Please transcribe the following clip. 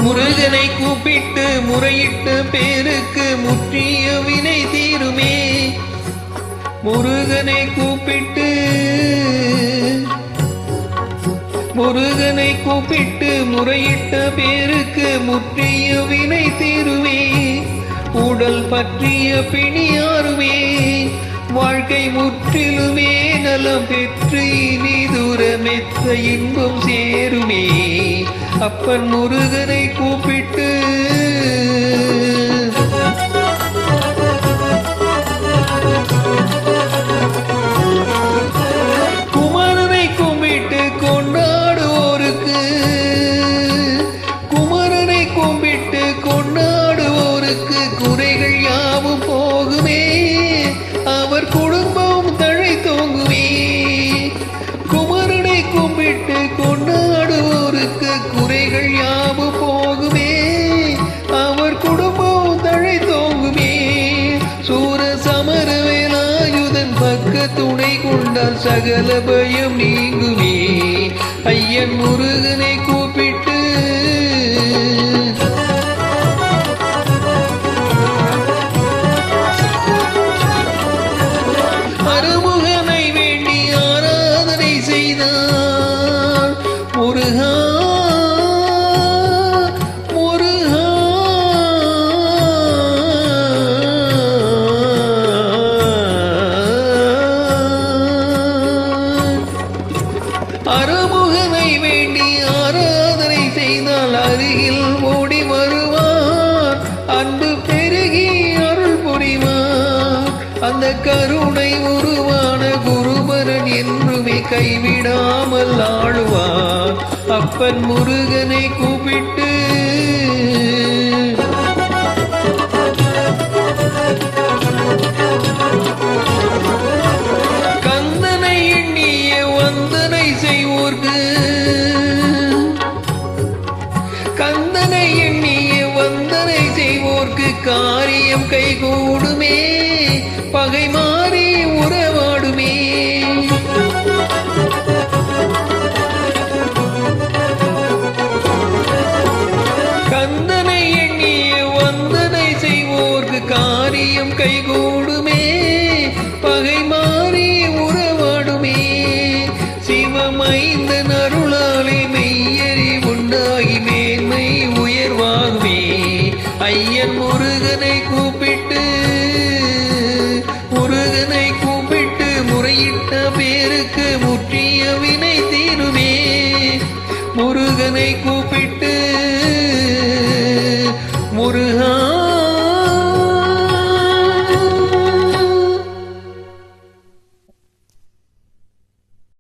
முருகனை கூப்பிட்டு முறையிட்டு பேருக்கு முற்றிய வினை தீருமே. முருகனை கூப்பிட்டு முறையிட்ட பேருக்கு முற்றிய வினை தீருமே. உடல் பற்றிய பிணியாருமே வாழ்க்கை முற்றிலுமே நலம் பெற்று இனி தூரமெத்த இன்பம் சேருமே. அப்பன் முருகனை கூப்பிட்டு குமரனை கும்பிட்டு கொண்டாடுவோருக்கு குறைகள் யாவும் போகுமே. அவர் குடும்பம் தழை தோங்குமே. குமரனை கும்பிட்டு கொண்டாடுவோருக்கு குறைகள் யாவும் போகுமே. அவர் குடும்பம் தழை தோங்குமே. சூர சமர வேலாயுதன் பக்க துணை கொண்டால் சகல பயம் நீங்குமே. ஐயன் முருகனை கூப்பிட்டு அருமுகனை வேண்டி ஆராதனை செய்தார். முருகா முருகா அருமுகனை வேண்டி ஆராதனை செய்தால் அருகில் ஓடி வருவார். அன்பு பெருகி அருள் புரிவார். அந்த கருணை உருவான குருபரன் என்றுமே கைவிடாமல் ஆளுவார். அப்பன் முருகனை கூப்பிட்டு கந்தனை எண்ணிய வந்தனை செய்வோர்க்கு காரியம் கைகூடுமே. பகை மாறி உறவாடுமே. கந்தனை எண்ணிய வந்தனை செய்வோர்க்கு காரியம் கைகூடுமே. பகை மாறி உறவாடுமே. சிவமைந்தன் அருளாலே மெய்யறி உண்டாகி மேன்மை உயர்வாகுமே. ஐயன் முருகனை கூப்பிட்டு முறையிட்ட பேருக்கு முற்றிய வினை தீருமே. முருகனை கூப்பிட்டு முருகா